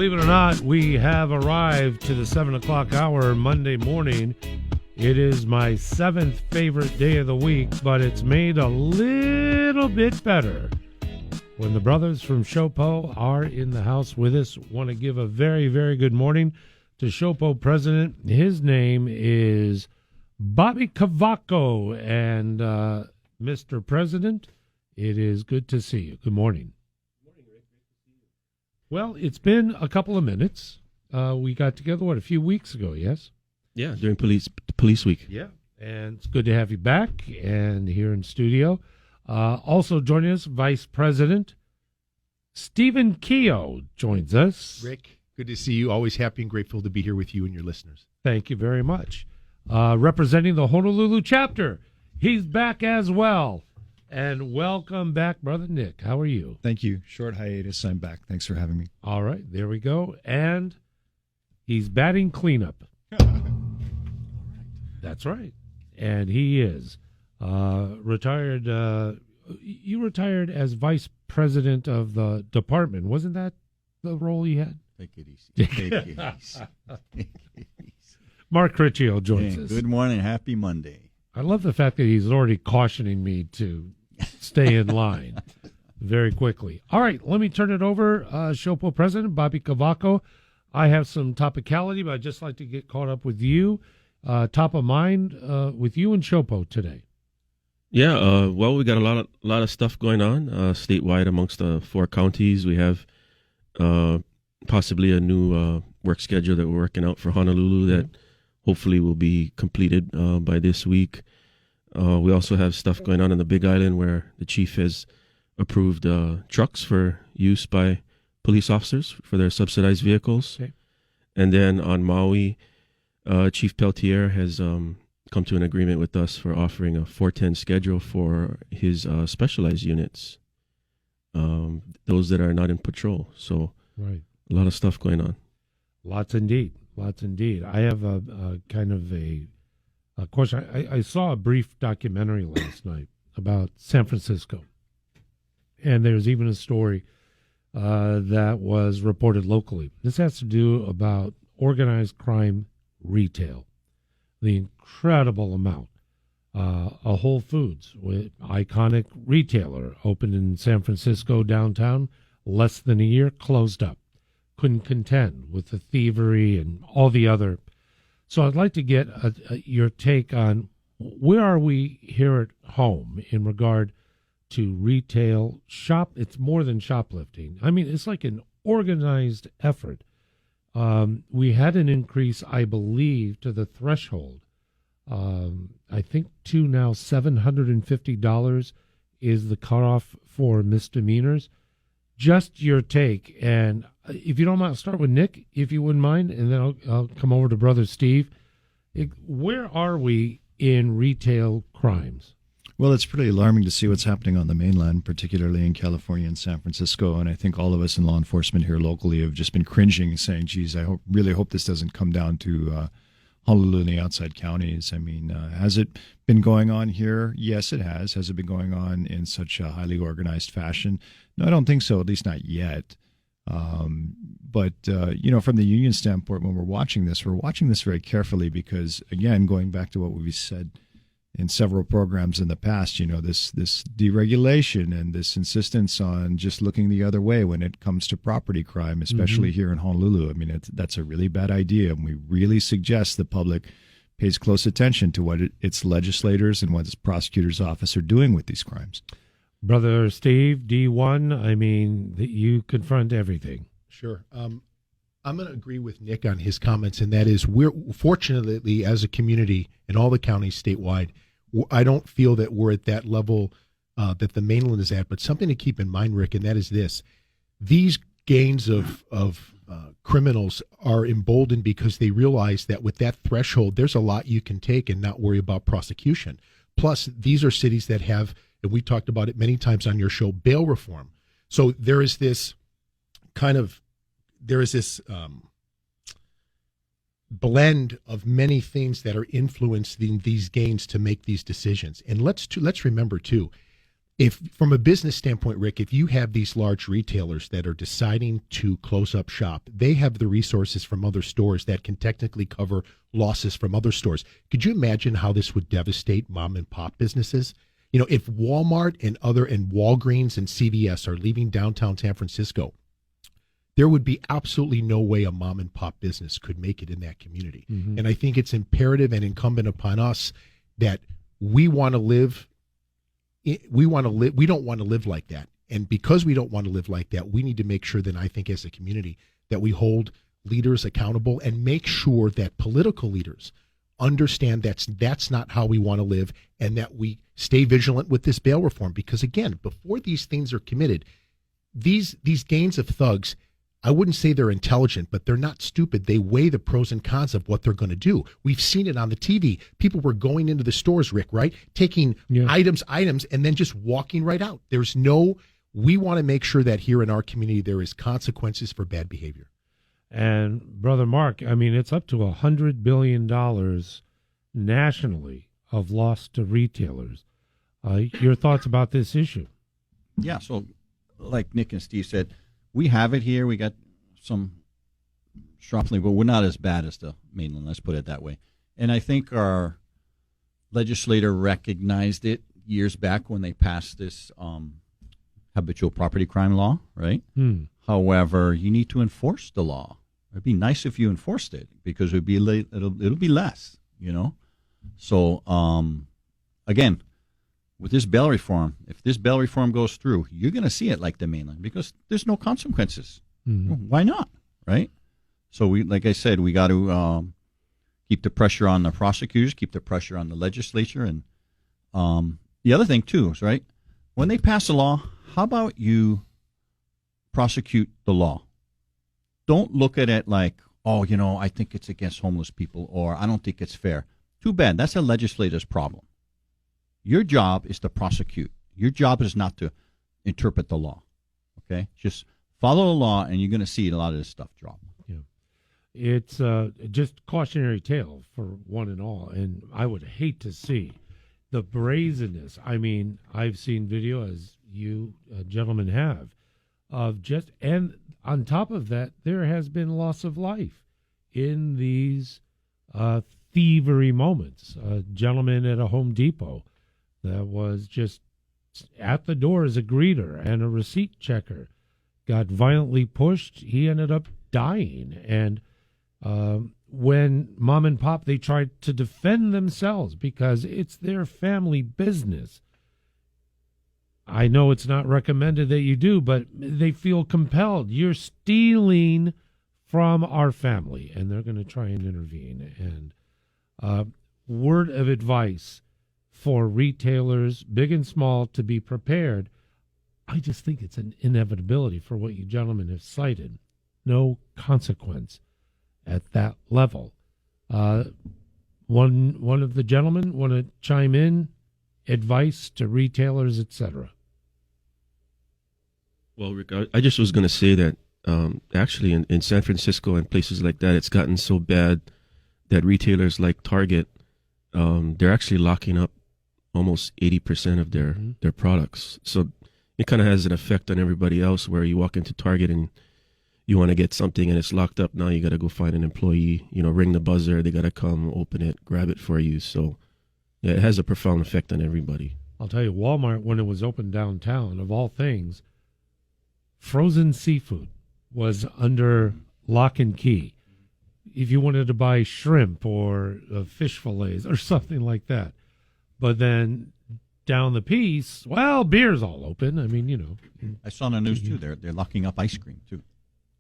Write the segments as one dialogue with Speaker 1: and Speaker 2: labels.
Speaker 1: believe it or not, we have arrived to the 7 o'clock hour Monday morning. It is my 7th favorite day of the week, but it's made a little bit better when the brothers from SHOPO are in the house with us. Want to give a very, very good morning to SHOPO president. His name is Bobby Cavaco. And Mr. President, it is good to see you. Good morning. Well, it's been a couple of minutes. We got together, a few weeks ago, yes?
Speaker 2: Yeah, during police week.
Speaker 1: Yeah, and it's good to have you back and here in studio. Also joining us, Vice President Stephen Keogh joins us.
Speaker 3: Rick, good to see you. Always happy and grateful to be here with you and your listeners.
Speaker 1: Thank you very much. Representing the Honolulu chapter, he's back as well. And welcome back, Brother Nick. How are you?
Speaker 4: Thank you. Short hiatus. I'm back. Thanks for having me.
Speaker 1: All right, there we go. And he's batting cleanup. That's right. And he is retired. You retired as vice president of the department. Wasn't that the role you had?
Speaker 5: Take it easy. Take it easy.
Speaker 1: Mark Riccio joins us.
Speaker 5: Good morning. Happy Monday.
Speaker 1: I love the fact that he's already cautioning me to stay in line very quickly. All right, let me turn it over. SHOPO President Bobby Cavaco. I have some topicality, but I'd just like to get caught up with you. Top of mind with you and SHOPO today.
Speaker 2: Yeah, well, we got a lot of stuff going on statewide amongst the 4 counties. We have possibly a new work schedule that we're working out for Honolulu that hopefully will be completed by this week. We also have stuff going on the Big Island where the chief has approved trucks for use by police officers for their subsidized vehicles. Okay. And then on Maui, Chief Peltier has come to an agreement with us for offering a 410 schedule for his specialized units, those that are not in patrol. So right. A lot of stuff going on.
Speaker 1: Lots indeed. Lots indeed. I have a kind of of course, I saw a brief documentary last night about San Francisco. And there's even a story that was reported locally. This has to do about organized crime retail. The incredible amount. A Whole Foods, with iconic retailer, opened in San Francisco downtown, less than a year, closed up. Couldn't contend with the thievery and all the other. So I'd like to get your take on where are we here at home in regard to retail shop. It's more than shoplifting. I mean, it's like an organized effort. We had an increase, I believe, to the threshold. I think to now $750 is the cutoff for misdemeanors. Just your take, and if you don't mind, I'll start with Nick, if you wouldn't mind, and then I'll come over to Brother Steve. Where are we in retail crimes?
Speaker 4: Well, it's pretty alarming to see what's happening on the mainland, particularly in California and San Francisco. And I think all of us in law enforcement here locally have just been cringing, saying, geez, I really hope this doesn't come down to Honolulu and the outside counties. I mean, has it been going on here? Yes, it has. Has it been going on in such a highly organized fashion? No, I don't think so, at least not yet. But from the union standpoint, when we're watching this very carefully because, again, going back to what we've said in several programs in the past, this deregulation and this insistence on just looking the other way when it comes to property crime, especially here in Honolulu. I mean, that's a really bad idea. And we really suggest the public pays close attention to what its legislators and what its prosecutor's office are doing with these crimes.
Speaker 1: Brother Steve, D1, I mean, you confront everything.
Speaker 3: Sure. I'm going to agree with Nick on his comments, and that is we're fortunately as a community in all the counties statewide, I don't feel that we're at that level that the mainland is at, but something to keep in mind, Rick, and that is this. These gangs of criminals are emboldened because they realize that with that threshold, there's a lot you can take and not worry about prosecution. Plus, these are cities that have, and we talked about it many times on your show, bail reform. So there is this blend of many things that are influencing these gangs to make these decisions. And let's remember too, if from a business standpoint, Rick, if you have these large retailers that are deciding to close up shop, they have the resources from other stores that can technically cover losses from other stores. Could you imagine how this would devastate mom and pop businesses? If Walmart and Walgreens and CVS are leaving downtown San Francisco, there would be absolutely no way a mom and pop business could make it in that community.
Speaker 1: Mm-hmm.
Speaker 3: And I think it's imperative and incumbent upon us that we want to live. We don't want to live like that. And because we don't want to live like that, we need to make sure that I think as a community that we hold leaders accountable and make sure that political leaders understand that's not how we want to live, and that we stay vigilant with this bail reform. Because again, before these things are committed, these gangs of thugs, I wouldn't say they're intelligent, but they're not stupid. They weigh the pros and cons of what they're going to do. We've seen it on the TV. People were going into the stores, Rick, right? Taking items, and then just walking right out. We want to make sure that here in our community there is consequences for bad behavior.
Speaker 1: And Brother Mark, I mean, it's up to $100 billion nationally of loss to retailers. Your thoughts about this issue?
Speaker 5: Yeah, so like Nick and Steve said, we have it here. We got some shops, but we're not as bad as the mainland, let's put it that way. And I think our legislator recognized it years back when they passed this habitual property crime law, right? However, you need to enforce the law. It'd be nice if you enforced it, because it'll be less, So again, with this bail reform, if this bail reform goes through, you're going to see it like the mainland, because there's no consequences.
Speaker 1: Mm-hmm.
Speaker 5: Why not, right? So like I said, we got to keep the pressure on the prosecutors, keep the pressure on the legislature, and the other thing too is, right, when they pass a law, how about you prosecute the law? Don't look at it like, oh, I think it's against homeless people, or I don't think it's fair. Too bad. That's a legislator's problem. Your job is to prosecute. Your job is not to interpret the law. Okay? Just follow the law, and you're going to see a lot of this stuff drop.
Speaker 1: Yeah. It's just cautionary tale for one and all, and I would hate to see the brazenness. I mean, I've seen video, as you gentlemen have, of just, and on top of that, there has been loss of life in these thievery moments. A gentleman at a Home Depot that was just at the door as a greeter and a receipt checker got violently pushed. He ended up dying. And when mom and pop, they tried to defend themselves because it's their family business. I know it's not recommended that you do, but they feel compelled. You're stealing from our family, and they're going to try and intervene. And word of advice for retailers, big and small, to be prepared. I just think it's an inevitability for what you gentlemen have cited. No consequence at that level. One of the gentlemen want to chime in? Advice to retailers, etc.
Speaker 2: Well, Rick, I just was going to say that actually in San Francisco and places like that, it's gotten so bad that retailers like Target, they're actually locking up almost 80% of their products. So it kind of has an effect on everybody else, where you walk into Target and you want to get something and it's locked up. Now you got to go find an employee, ring the buzzer. They got to come open it, grab it for you. So yeah, it has a profound effect on everybody.
Speaker 1: I'll tell you, Walmart, when it was open downtown, of all things, frozen seafood was under lock and key. If you wanted to buy shrimp or fish fillets or something like that. But then down the piece, well, beer's all open. I mean,
Speaker 5: I saw on the news, too, they're locking up ice cream, too.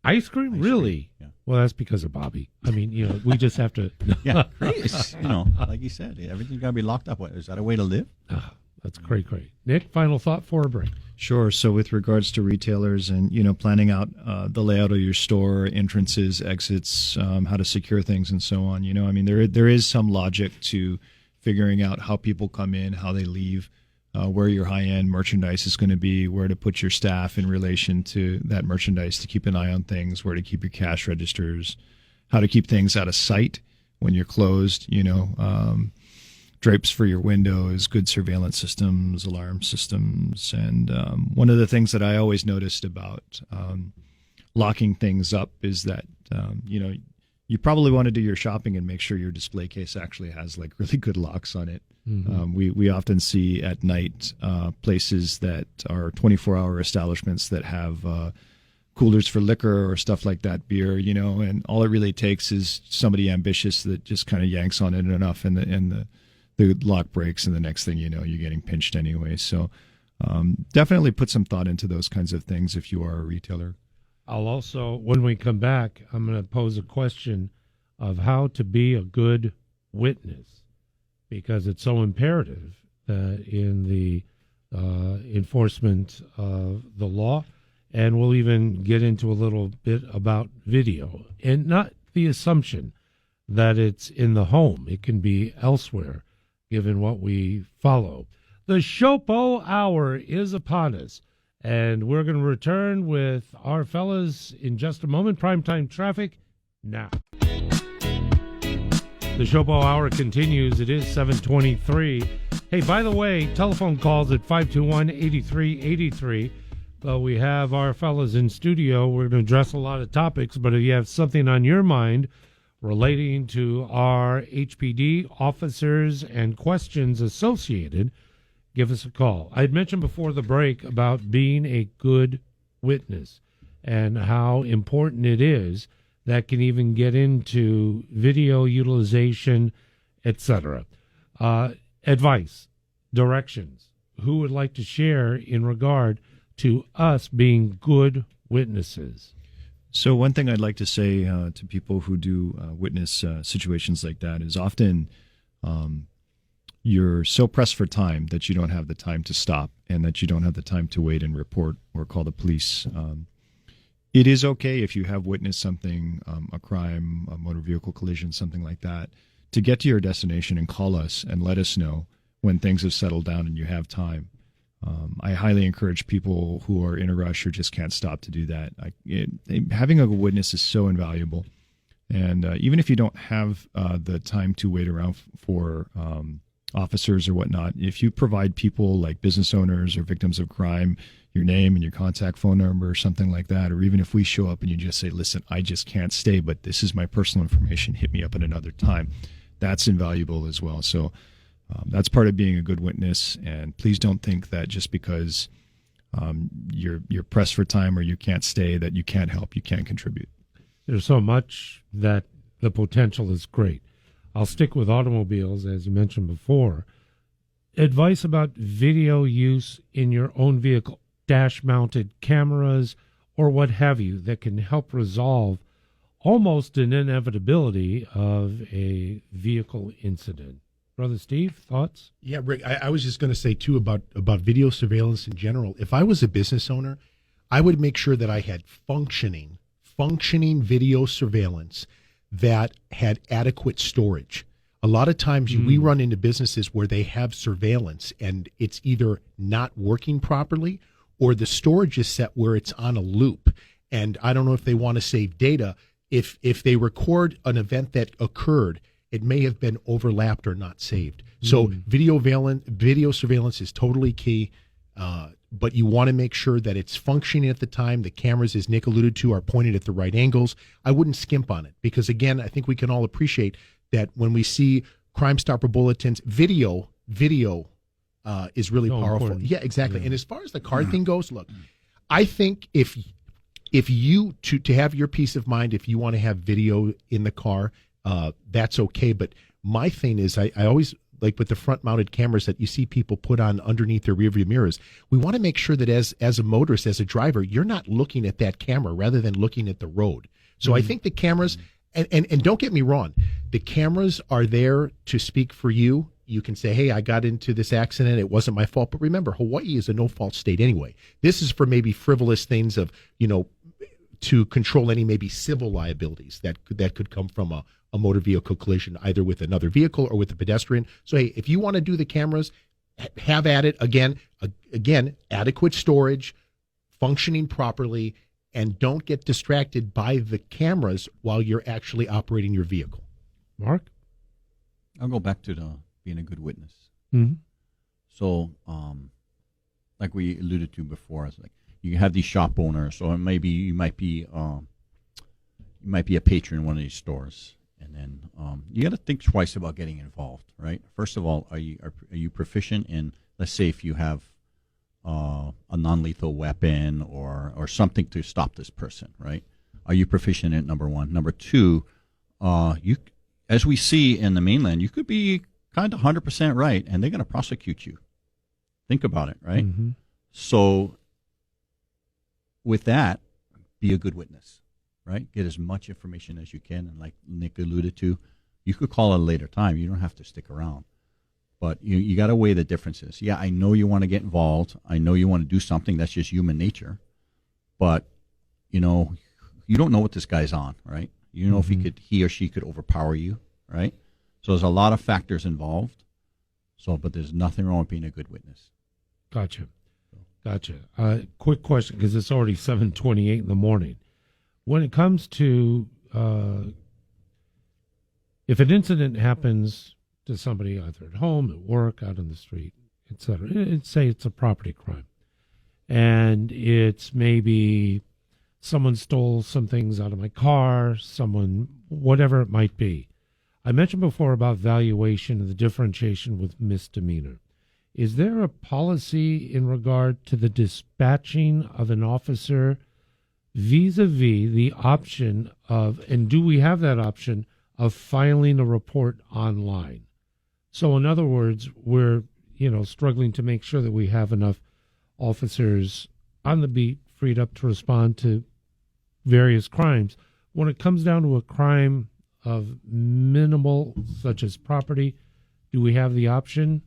Speaker 1: Ice cream? Really?
Speaker 5: Yeah.
Speaker 1: Well, that's because of Bobby. I mean, we just have to...
Speaker 5: Yeah, it's, like you said, everything's got to be locked up. What, is that a way to live?
Speaker 1: That's great. Nick, final thought for a break.
Speaker 4: Sure. So with regards to retailers and, planning out the layout of your store, entrances, exits, how to secure things and so on, there is some logic to figuring out how people come in, how they leave, where your high-end merchandise is going to be, where to put your staff in relation to that merchandise to keep an eye on things, where to keep your cash registers, how to keep things out of sight when you're closed, drapes for your windows, good surveillance systems, alarm systems. And one of the things that I always noticed about locking things up is that, you probably want to do your shopping and make sure your display case actually has like really good locks on it. Mm-hmm. We often see at night places that are 24-hour establishments that have coolers for liquor or stuff like that, beer, and all it really takes is somebody ambitious that just kind of yanks on it enough, and the lock breaks, and the next thing you know, you're getting pinched anyway. So definitely put some thought into those kinds of things if you are a retailer.
Speaker 1: I'll also, when we come back, I'm going to pose a question of how to be a good witness, because it's so imperative that in the enforcement of the law. And we'll even get into a little bit about video, and not the assumption that it's in the home. It can be elsewhere, given what we follow. The SHOPO Hour is upon us, and we're going to return with our fellas in just a moment. Primetime traffic now. The SHOPO Hour continues. It is 7:23. Hey, by the way, telephone calls at 521-8383. We have our fellas in studio. We're going to address a lot of topics, but if you have something on your mind relating to our HPD officers and questions associated, give us a call. I had mentioned before the break about being a good witness and how important it is. That can even get into video utilization, etc. Advice, directions. Who would like to share in regard to us being good witnesses?
Speaker 4: So one thing I'd like to say to people who do witness situations like that is often you're so pressed for time that you don't have the time to stop, and that you don't have the time to wait and report or call the police. It is okay if you have witnessed something, a crime, a motor vehicle collision, something like that, to get to your destination and call us and let us know when things have settled down and you have time. I highly encourage people who are in a rush or just can't stop to do that. Having a witness is so invaluable. And even if you don't have the time to wait around for officers or whatnot, if you provide people like business owners or victims of crime your name and your contact phone number or something like that, or even if we show up and you just say, listen, I just can't stay, but this is my personal information, hit me up at another time, that's invaluable as well. So that's part of being a good witness. And please don't think that just because you're pressed for time or you can't stay that you can't help, you can't contribute.
Speaker 1: There's so much that the potential is great. I'll stick with automobiles, as you mentioned before. Advice about video use in your own vehicle, dash-mounted cameras or what have you, that can help resolve almost an inevitability of a vehicle incident. Brother Steve, thoughts?
Speaker 3: Yeah, Rick, I was just going to say, too, about video surveillance in general. If I was a business owner, I would make sure that I had functioning video surveillance that had adequate storage. A lot of times we run into businesses where they have surveillance and it's either not working properly or the storage is set where it's on a loop. And I don't know if they want to save data. If they record an event that occurred, it may have been overlapped or not saved. So video surveillance is totally key, but you want to make sure that it's functioning at the time. The cameras, as Nick alluded to, are pointed at the right angles. I wouldn't skimp on it because, again, I think we can all appreciate that when we see Crime Stopper bulletins, video is really powerful. Important. Yeah, exactly. Yeah. And as far as the car thing goes, look, I think if you to have your peace of mind, if you want to have video in the car, that's okay. But my thing is, I always, like with the front mounted cameras that you see people put on underneath their rearview mirrors, we want to make sure that as a motorist, as a driver, you're not looking at that camera rather than looking at the road. So I think the cameras, and don't get me wrong, the cameras are there to speak for you. You can say, hey, I got into this accident. It wasn't my fault. But remember, Hawaii is a no-fault state anyway. This is for maybe frivolous things of, to control any maybe civil liabilities that could come from a motor vehicle collision, either with another vehicle or with a pedestrian. So, hey, if you want to do the cameras, have at it. Again, adequate storage, functioning properly, and don't get distracted by the cameras while you're actually operating your vehicle.
Speaker 1: Mark?
Speaker 5: I'll go back to the being a good witness.
Speaker 1: Mm-hmm.
Speaker 5: So, like we alluded to before, it's like you have these shop owners, or maybe you might be a patron in one of these stores, and then you got to think twice about getting involved, right? First of all, are you proficient in, let's say, if you have a non-lethal weapon or something to stop this person, right? Are you proficient at number one? Number two, as we see in the mainland, you could be kind of 100% right, and they're going to prosecute you. Think about it, right?
Speaker 1: Mm-hmm.
Speaker 5: So with that, be a good witness, right? Get as much information as you can, and like Nick alluded to, you could call at a later time. You don't have to stick around. But you got to weigh the differences. Yeah, I know you want to get involved. I know you want to do something. That's just human nature. But, you don't know what this guy's on, right? You know if he or she could overpower you, right? So there's a lot of factors involved. But there's nothing wrong with being a good witness.
Speaker 1: Gotcha. Quick question, because it's already 7:28 in the morning. When it comes to if an incident happens to somebody either at home, at work, out on the street, etc., say it's a property crime, and it's maybe someone stole some things out of my car, whatever it might be. I mentioned before about valuation and the differentiation with misdemeanor. Is there a policy in regard to the dispatching of an officer vis-a-vis the option of, and do we have that option of filing a report online? So in other words, we're, struggling to make sure that we have enough officers on the beat, freed up to respond to various crimes. When it comes down to a crime of minimal, such as property, do we have the option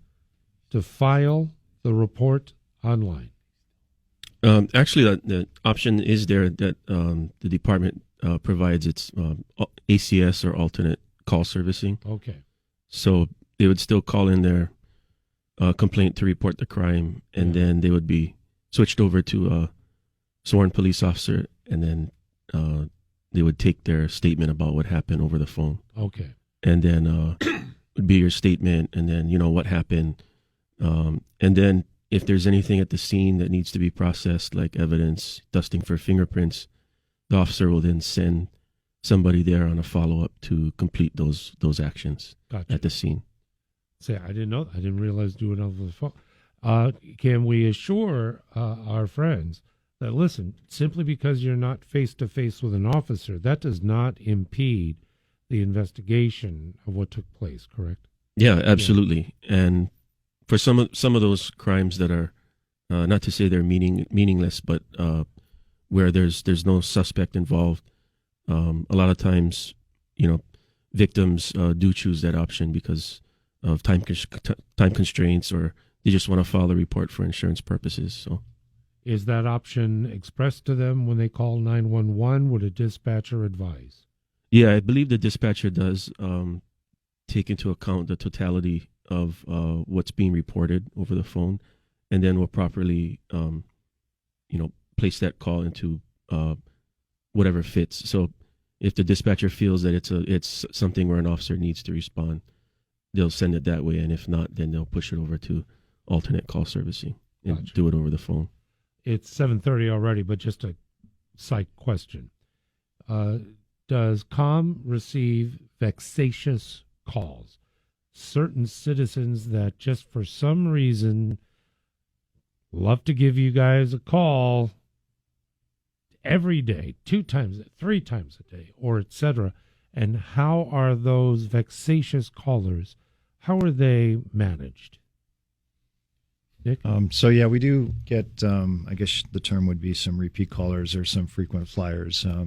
Speaker 1: to file the report online?
Speaker 2: Actually, the option is there that the department provides. Its ACS, or alternate call servicing.
Speaker 1: Okay.
Speaker 2: So they would still call in their complaint to report the crime, and then they would be switched over to a sworn police officer, and then they would take their statement about what happened over the phone.
Speaker 1: Okay.
Speaker 2: And then would be your statement, and then what happened, and then if there's anything at the scene that needs to be processed, like evidence, dusting for fingerprints, the officer will then send somebody there on a follow-up to complete those actions
Speaker 1: Gotcha.
Speaker 2: at the scene.
Speaker 1: Say, I didn't know. I didn't realize doing it over the phone. Can we assure our friends that, listen, simply because you're not face-to-face with an officer, that does not impede the investigation of what took place, correct?
Speaker 2: Yeah, absolutely. Yeah. And for some of those crimes that are, not to say they're meaningless, but where there's no suspect involved, a lot of times, victims do choose that option because of time constraints, or they just want to file a report for insurance purposes. So,
Speaker 1: is that option expressed to them when they call 911? Would a dispatcher advise?
Speaker 2: Yeah, I believe the dispatcher does take into account the totality of what's being reported over the phone, and then will properly, place that call into whatever fits. So, if the dispatcher feels that it's something where an officer needs to respond, they'll send it that way, and if not, then they'll push it over to alternate call servicing and
Speaker 1: Gotcha.
Speaker 2: do it over the phone.
Speaker 1: It's 7:30 already, but just a side question. Does COM receive vexatious calls? Certain citizens that just for some reason love to give you guys a call every day, 2 times, 3 times a day, or etc. And how are those vexatious callers, how are they managed? Nick?
Speaker 4: So yeah, we do get, I guess the term would be some repeat callers or some frequent flyers. I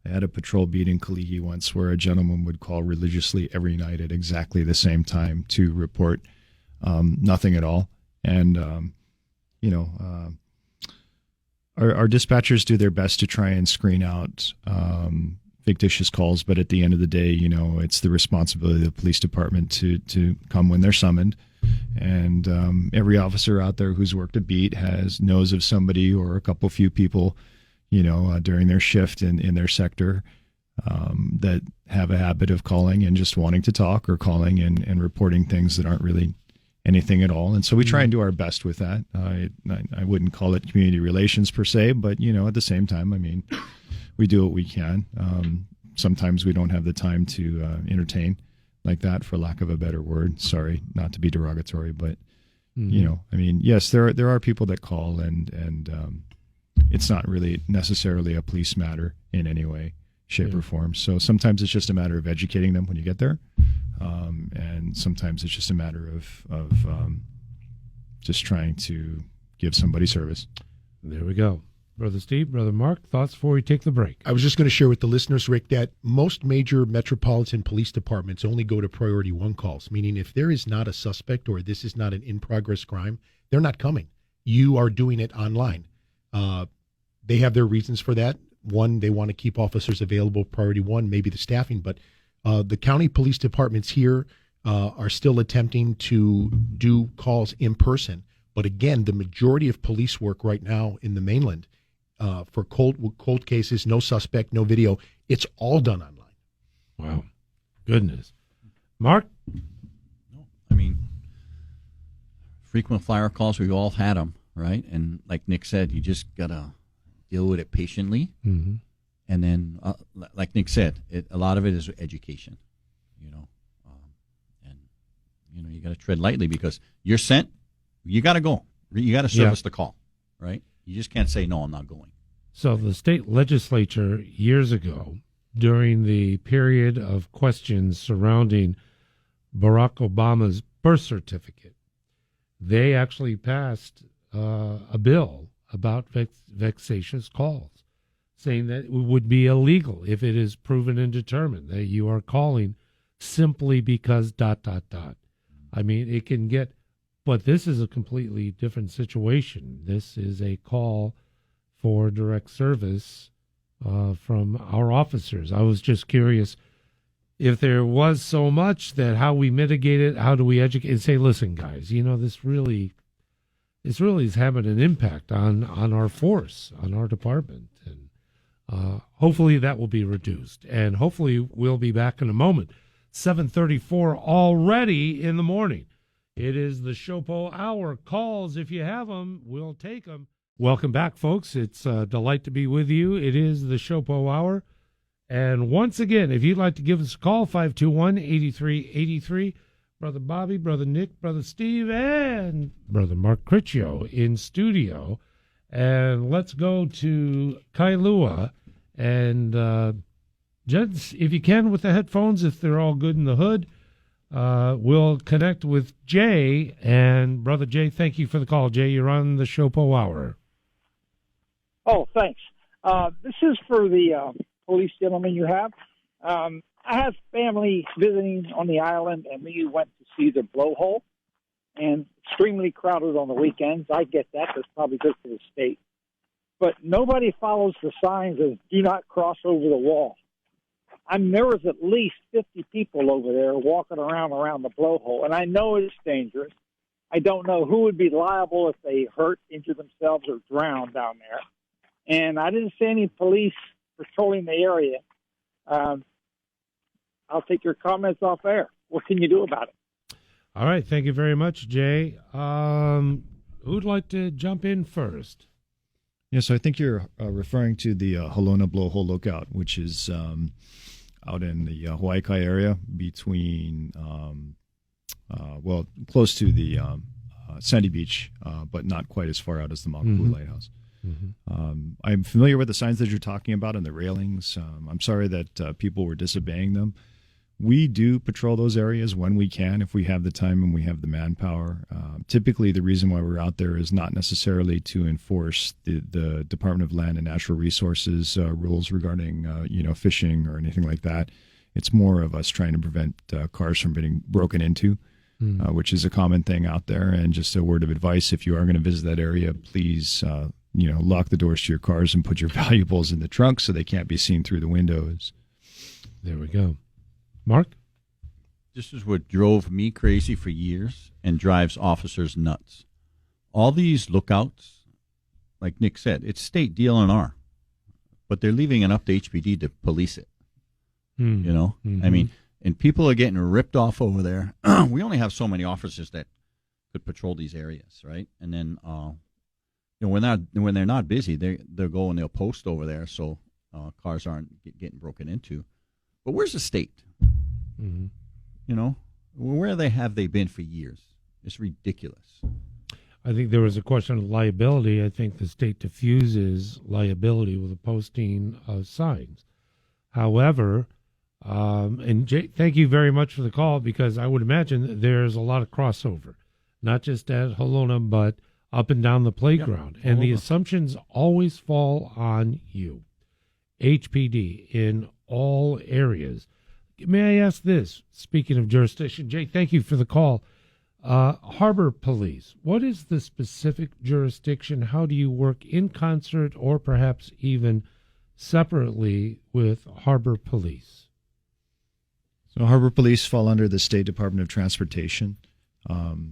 Speaker 4: had a patrol beat in Kaligi once where a gentleman would call religiously every night at exactly the same time to report nothing at all. And, our dispatchers do their best to try and screen out fictitious calls, but at the end of the day, it's the responsibility of the police department to come when they're summoned. And every officer out there who's worked a beat knows of somebody or a few people, during their shift in their sector that have a habit of calling and just wanting to talk, or calling and reporting things that aren't really anything at all. And so we try and do our best with that. I wouldn't call it community relations per se, but, at the same time, I mean, we do what we can. Sometimes we don't have the time to entertain like that, for lack of a better word. Sorry, not to be derogatory, but, I mean, yes, there are people that call, and it's not really necessarily a police matter in any way, shape, or form. So sometimes it's just a matter of educating them when you get there. And sometimes it's just a matter of just trying to give somebody service.
Speaker 1: There we go. Brother Steve, Brother Mark, thoughts before we take the break?
Speaker 3: I was just going to share with the listeners, Rick, that most major metropolitan police departments only go to priority 1 calls, meaning if there is not a suspect or this is not an in-progress crime, they're not coming. You are doing it online. They have their reasons for that. One, they want to keep officers available, priority 1, maybe the staffing, but the county police departments here are still attempting to do calls in person. But again, the majority of police work right now in the mainland for cold cases, no suspect, no video, it's all done online.
Speaker 1: Wow. Goodness. Mark?
Speaker 5: I mean, frequent flyer calls, we've all had them, right? And like Nick said, you just got to deal with it patiently.
Speaker 1: Mm-hmm.
Speaker 5: And then, like Nick said, a lot of it is education, and you got to tread lightly, because you're sent, you got to go, you got to service the call, right? You just can't say, no, I'm not going.
Speaker 1: So the state legislature years ago, during the period of questions surrounding Barack Obama's birth certificate, they actually passed a bill about vexatious calls, saying that it would be illegal if it is proven and determined that you are calling simply because ... I mean, it can get, but this is a completely different situation. This is a call for direct service from our officers. I was just curious if there was so much that how we mitigate it, how do we educate and say, listen, guys, this really is having an impact on our force, on our department. And hopefully that will be reduced. And hopefully we'll be back in a moment. 7:34 already in the morning. It is the SHOPO Hour. Calls, if you have them, we'll take them. Welcome back, folks. It's a delight to be with you. It is the SHOPO Hour. And once again, if you'd like to give us a call, 521-8383. Brother Bobby, Brother Nick, Brother Steve, and Brother Mark Critchio in studio. And let's go to Kailua. And gents, if you can, with the headphones, if they're all good in the hood, we'll connect with Jay. And Brother Jay, thank you for the call. Jay, you're on the SHOPO Hour.
Speaker 6: Oh, thanks. This is for the police gentleman you have. I have family visiting on the island, and we went to see the blowhole, and extremely crowded on the weekends. I get that. That's probably good for the state. But nobody follows the signs of do not cross over the wall. I mean, there was at least 50 people over there walking around the blowhole, and I know it's dangerous. I don't know who would be liable if they hurt, injure themselves, or drown down there. And I didn't see any police patrolling the area. I'll take your comments off air. What can you do about it?
Speaker 1: All right. Thank you very much, Jay. Who'd like to jump in first?
Speaker 4: Yeah, so I think you're referring to the Halona Blowhole Lookout, which is out in the Hawaii Kai area between, close to the Sandy Beach, but not quite as far out as the Makapu'u Lighthouse. Mm-hmm. I'm familiar with the signs that you're talking about and the railings. I'm sorry that people were disobeying them. We do patrol those areas when we can, if we have the time and we have the manpower. Typically, the reason why we're out there is not necessarily to enforce the Department of Land and Natural Resources rules regarding, fishing or anything like that. It's more of us trying to prevent cars from being broken into, which is a common thing out there. And just a word of advice: if you are going to visit that area, please, lock the doors to your cars and put your valuables in the trunk so they can't be seen through the windows.
Speaker 1: There we go. Mark?
Speaker 5: This is what drove me crazy for years and drives officers nuts. All these lookouts, like Nick said, it's state DLNR, but they're leaving it up to HPD to police it. You know, I mean, and people are getting ripped off over there. We only have so many officers that could patrol these areas, right? And then, when they're not busy, they'll go and they'll post over there, so cars aren't getting broken into. But where's the state? You know, where have they been for years? It's ridiculous.
Speaker 1: I think there was a question of liability. I think the state diffuses liability with the posting of signs. However, and Jay, thank you very much for the call, because I would imagine that there's a lot of crossover, not just at Halona, but up and down the playground. And the assumptions always fall on you, HPD, in all areas. May I ask this, speaking of jurisdiction, Jay, thank you for the call. Harbor Police, what is the specific jurisdiction? How do you work in concert or perhaps even separately with Harbor Police?
Speaker 4: So Harbor Police fall under the State Department of Transportation,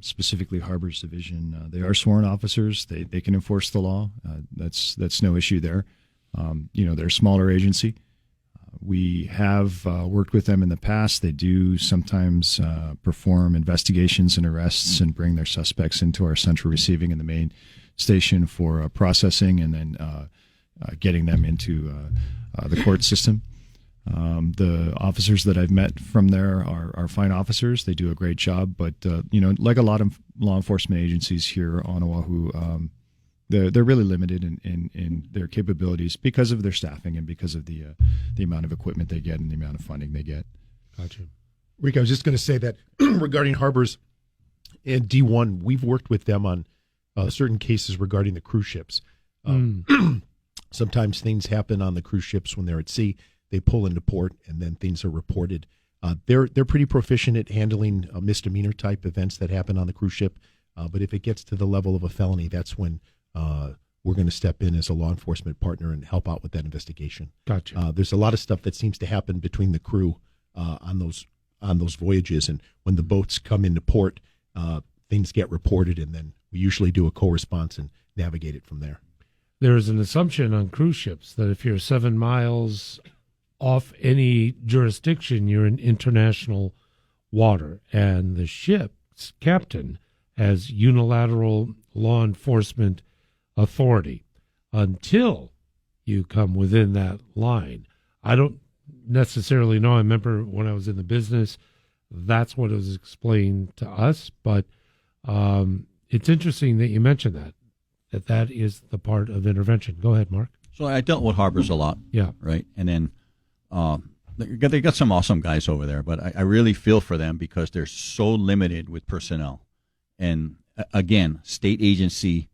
Speaker 4: specifically Harbors Division. They are sworn officers. They can enforce the law. That's no issue there. They're a smaller agency. We have worked with them in the past. They do sometimes perform investigations and arrests and bring their suspects into our central receiving in the main station for processing, and then getting them into the court system. The officers that I've met from there are fine officers. They do a great job, but like a lot of law enforcement agencies here on Oahu, they're really limited in their capabilities because of their staffing and because of the amount of equipment they get and the amount of funding they get.
Speaker 1: Gotcha.
Speaker 3: Rick, I was just going to say that regarding harbors and D1, we've worked with them on certain cases regarding the cruise ships. Sometimes things happen on the cruise ships when they're at sea. They pull into port, and then things are reported. They're pretty proficient at handling misdemeanor type events that happen on the cruise ship. But if it gets to the level of a felony, that's when we're going to step in as a law enforcement partner and help out with that investigation.
Speaker 1: Gotcha.
Speaker 3: There's a lot of stuff that seems to happen between the crew on those voyages, and when the boats come into port, things get reported, and then we usually do a co-response and navigate it from there.
Speaker 1: There is an assumption on cruise ships that if you're 7 miles off any jurisdiction, you're in international water, and the ship's captain has unilateral law enforcement authority until you come within that line. I don't necessarily know. I remember when I was in the business, that's what was explained to us, but it's interesting that you mentioned that is the part of intervention. Go ahead, Mark.
Speaker 5: So I dealt with harbors a lot.
Speaker 1: Yeah.
Speaker 5: Right. And then they got some awesome guys over there, but I really feel for them because they're so limited with personnel. And again, state agency,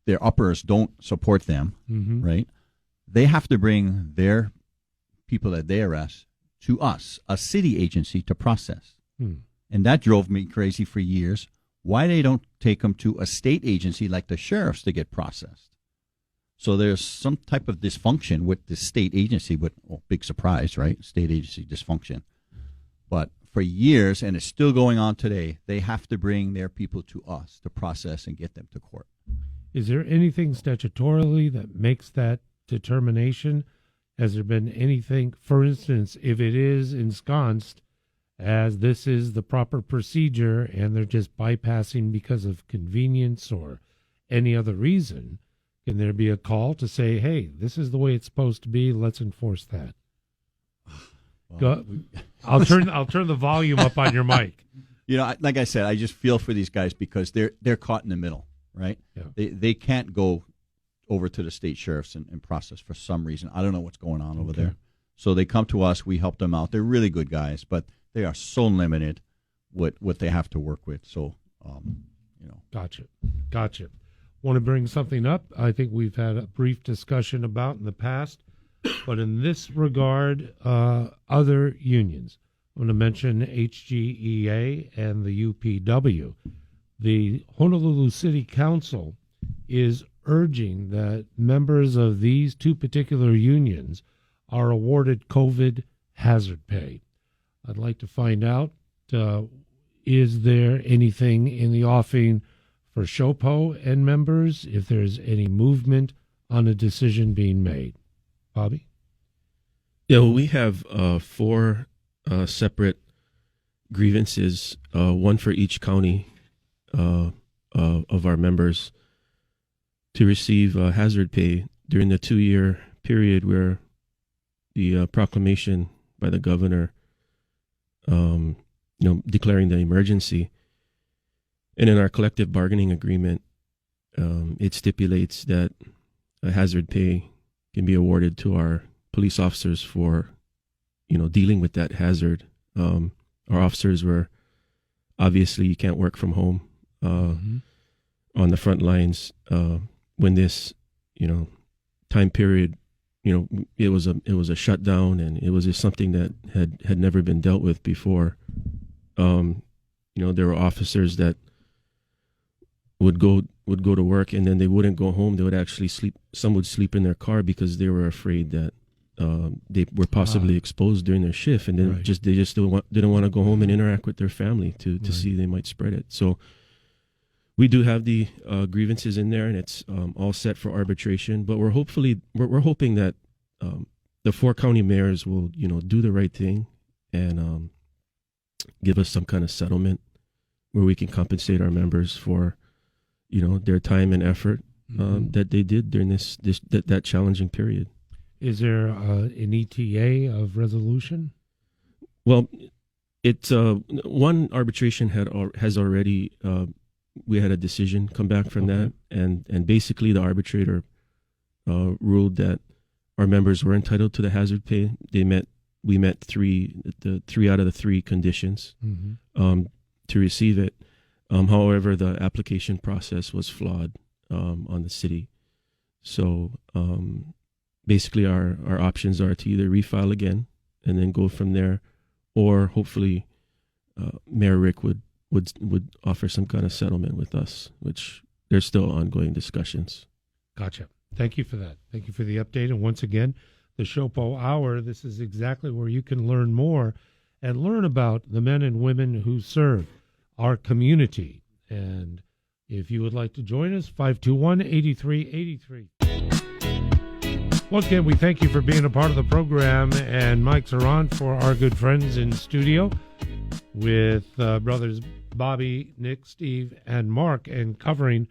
Speaker 5: their uppers don't support them, right? They have to bring their people that they arrest to us, a city agency, to process. And that drove me crazy for years. Why they don't take them to a state agency like the sheriff's to get processed? So there's some type of dysfunction with the state agency, but big surprise, right? State agency dysfunction. But for years, and it's still going on today, they have to bring their people to us to process and get them to court.
Speaker 1: Is there anything statutorily that makes that determination? Has there been anything, for instance, if it is ensconced as this is the proper procedure and they're just bypassing because of convenience or any other reason, can there be a call to say, hey, this is the way it's supposed to be, let's enforce that? Go, I'll turn the volume up on your mic.
Speaker 5: Like I said, I just feel for these guys because they're caught in the middle, right? Yeah. They can't go over to the state sheriffs and process for some reason. I don't know what's going on over there. So they come to us, we help them out. They're really good guys, but they are so limited what they have to work with. So,
Speaker 1: Gotcha. Want to bring something up I think we've had a brief discussion about in the past, but in this regard, other unions. I'm going to mention HGEA and the UPW. The Honolulu City Council is urging that members of these two particular unions are awarded COVID hazard pay. I'd like to find out, is there anything in the offing for SHOPO and members, if there's any movement on a decision being made? Bobby?
Speaker 2: Yeah, well, we have 4 separate grievances, one for each county of our members, to receive hazard pay during the 2-year period where the proclamation by the governor, declaring the emergency. And in our collective bargaining agreement, it stipulates that a hazard pay can be awarded to our police officers for, dealing with that hazard. Our officers were, obviously, you can't work from home on the front lines when this, time period, it was a shutdown, and it was just something that had never been dealt with before. There were officers that would go to work, and then they wouldn't go home. They would actually sleep. Some would sleep in their car because they were afraid that they were possibly exposed during their shift, and then they just didn't want to go home and interact with their family to see they might spread it. So we do have the grievances in there, and it's all set for arbitration. But we're hoping that the 4 county mayors will do the right thing and give us some kind of settlement where we can compensate our members for their time and effort that they did during that challenging period.
Speaker 1: Is there an ETA of resolution?
Speaker 2: Well, it's one arbitration has already. We had a decision come back from that, and basically the arbitrator ruled that our members were entitled to the hazard pay. We met 3 out of the 3 conditions to receive it. However, the application process was flawed on the city. So basically our options are to either refile again and then go from there, or hopefully Mayor Rick would offer some kind of settlement with us, which there's still ongoing discussions.
Speaker 1: Gotcha. Thank you for that. Thank you for the update. And once again, the SHOPO Hour, this is exactly where you can learn more and learn about the men and women who serve our community. And if you would like to join us, 521-8383. Once again, we thank you for being a part of the program, and mics are on for our good friends in studio with brothers Bobby, Nick, Steve, and Mark, and covering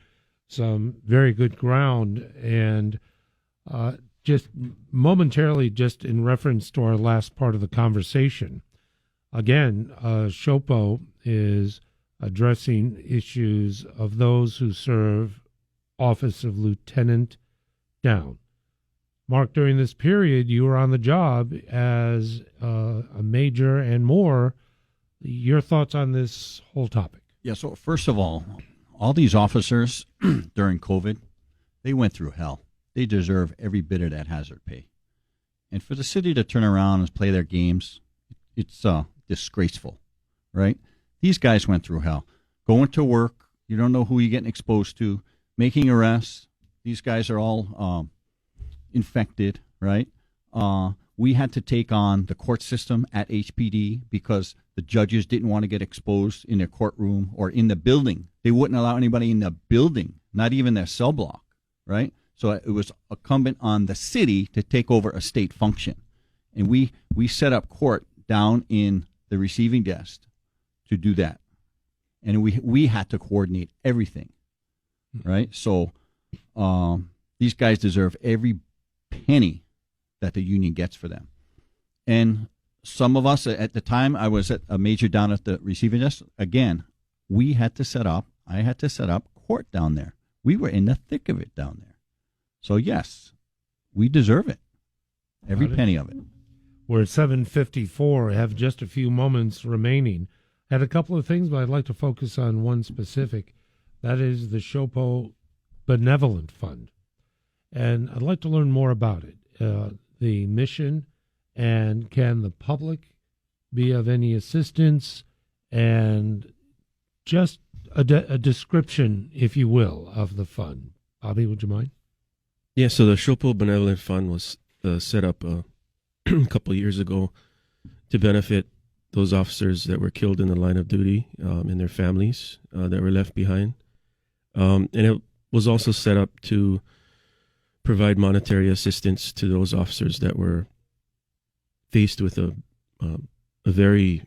Speaker 1: some very good ground. And just momentarily, just in reference to our last part of the conversation, again, SHOPO is addressing issues of those who serve office of lieutenant down. Mark, during this period, you were on the job as a major and more. Your thoughts on this whole topic?
Speaker 5: Yeah, so first of all these officers during COVID, they went through hell. They deserve every bit of that hazard pay. And for the city to turn around and play their games, it's disgraceful, right? These guys went through hell. Going to work, you don't know who you're getting exposed to, making arrests. These guys are all infected, right? We had to take on the court system at HPD because the judges didn't want to get exposed in their courtroom or in the building. They wouldn't allow anybody in the building, not even their cell block, right? So it was incumbent on the city to take over a state function. And we set up court down in the receiving desk to do that. And we had to coordinate everything, right? So these guys deserve every penny that the union gets for them. And some of us, at the time, I was at a major down at the receiving desk. Again, I had to set up court down there. We were in the thick of it down there. So yes, we deserve it. Every penny of it.
Speaker 1: We're at 7:54, have just a few moments remaining. Had a couple of things, but I'd like to focus on one specific. That is the SHOPO Benevolent Fund. And I'd like to learn more about it, the mission, and can the public be of any assistance, and just a description, if you will, of the fund. Bobby, would you mind?
Speaker 2: Yeah, so the SHOPO Benevolent Fund was set up a couple of years ago to benefit those officers that were killed in the line of duty and their families that were left behind. And it was also set up to provide monetary assistance to those officers that were faced with a very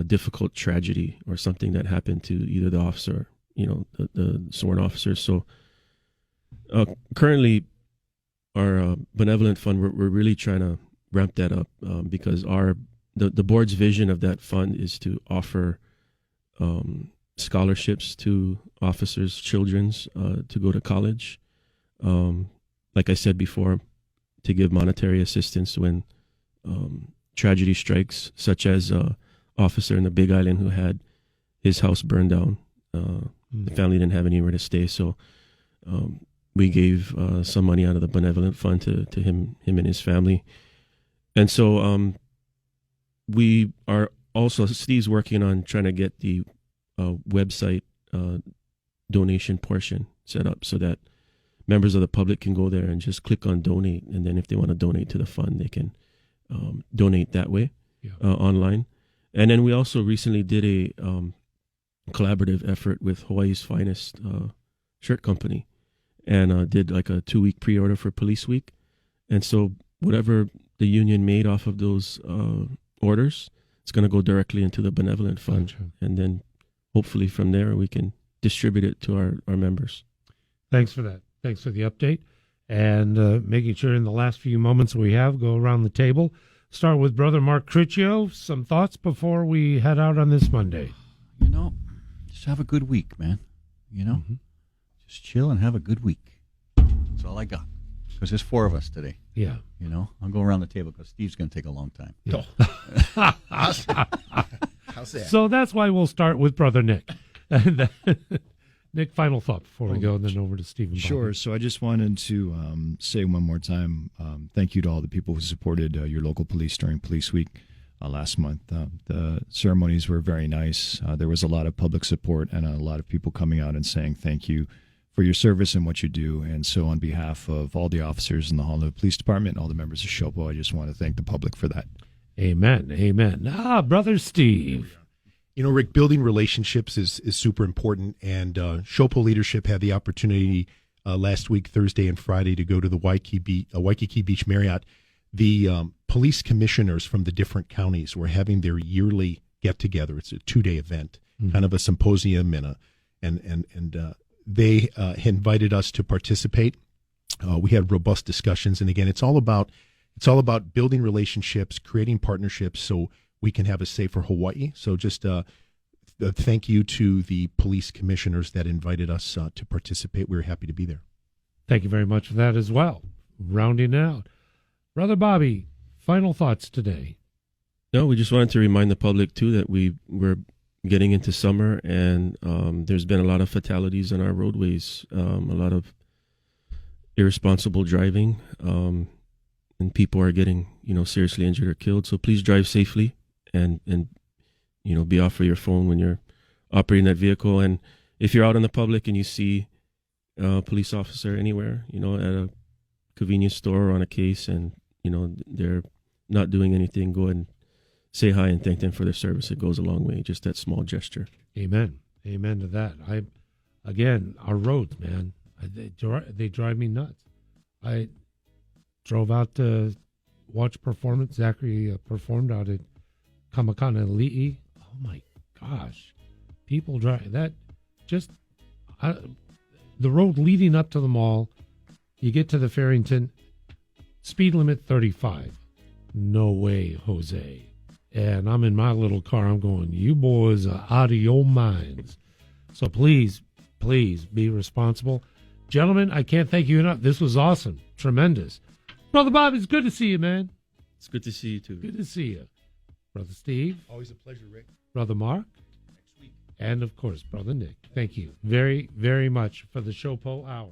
Speaker 2: difficult tragedy or something that happened to either the officer, the sworn officer. So currently, our benevolent fund, we're really trying to ramp that up because the board's vision of that fund is to offer scholarships to officers' children's to go to college. Like I said before, to give monetary assistance when tragedy strikes, such as an officer in the Big Island who had his house burned down. The family didn't have anywhere to stay, so we gave some money out of the benevolent fund to him and his family. And so we are also, Steve's working on trying to get the website donation portion set up so that members of the public can go there and just click on donate. And then if they want to donate to the fund, they can donate that way online. And then we also recently did a collaborative effort with Hawaii's Finest shirt company and did like a 2-week pre-order for Police Week. And so whatever the union made off of those orders, it's going to go directly into the benevolent fund.
Speaker 1: Gotcha.
Speaker 2: And then hopefully from there we can distribute it to our members.
Speaker 1: Thanks for that. Thanks for the update. And making sure in the last few moments we have, go around the table. Start with Brother Mark Criccio. Some thoughts before we head out on this Monday?
Speaker 5: Just have a good week, man. Just chill and have a good week. That's all I got. Because there's 4 of us today.
Speaker 1: Yeah.
Speaker 5: I'll go around the table because Steve's going to take a long time.
Speaker 1: Yeah.
Speaker 3: How's that?
Speaker 1: So that's why we'll start with Brother Nick. Nick, final thought before we go, and then over to Stephen.
Speaker 4: Sure. So I just wanted to say one more time, thank you to all the people who supported your local police during Police Week last month. The ceremonies were very nice. There was a lot of public support and a lot of people coming out and saying thank you for your service and what you do. And so on behalf of all the officers in the Honolulu Police Department and all the members of SHOPO, I just want to thank the public for that.
Speaker 1: Amen. Amen. Brother Steve.
Speaker 3: Rick, building relationships is super important, and SHOPO leadership had the opportunity last week, Thursday and Friday, to go to the Waikiki Beach Marriott. The police commissioners from the different counties were having their yearly get-together. It's a 2-day event, kind of a symposium, and they invited us to participate. We had robust discussions, and again, it's all about building relationships, creating partnerships, so we can have a safer Hawaii. So just thank you to the police commissioners that invited us to participate. We were happy to be there.
Speaker 1: Thank you very much for that as well. Rounding out. Brother Bobby, final thoughts today.
Speaker 2: No, we just wanted to remind the public, too, that we're getting into summer, and there's been a lot of fatalities on our roadways, a lot of irresponsible driving, and people are getting, seriously injured or killed. So please drive safely and be off of your phone when you're operating that vehicle. And if you're out in the public and you see a police officer anywhere, at a convenience store or on a case, and, they're not doing anything, go ahead and say hi and thank them for their service. It goes a long way, just that small gesture.
Speaker 1: Amen. Amen to that. Again, our roads, man, they drive me nuts. I drove out to watch performance. Zachary performed out at Kamakana Li'i. Oh my gosh, people drive that. Just the road leading up to the mall. You get to the Farrington, speed limit 35. No way, Jose. And I'm in my little car. I'm going, you boys are out of your minds. So please be responsible. Gentlemen, I can't thank you enough. This was awesome. Tremendous. Brother Bob, it's good to see you, man.
Speaker 2: It's good to see you, too.
Speaker 1: Good to see you. Brother Steve.
Speaker 3: Always a pleasure, Rick.
Speaker 1: Brother Mark.
Speaker 3: Next week.
Speaker 1: And, of course, Brother Nick. Thank you very, very much for the SHOPO Hour.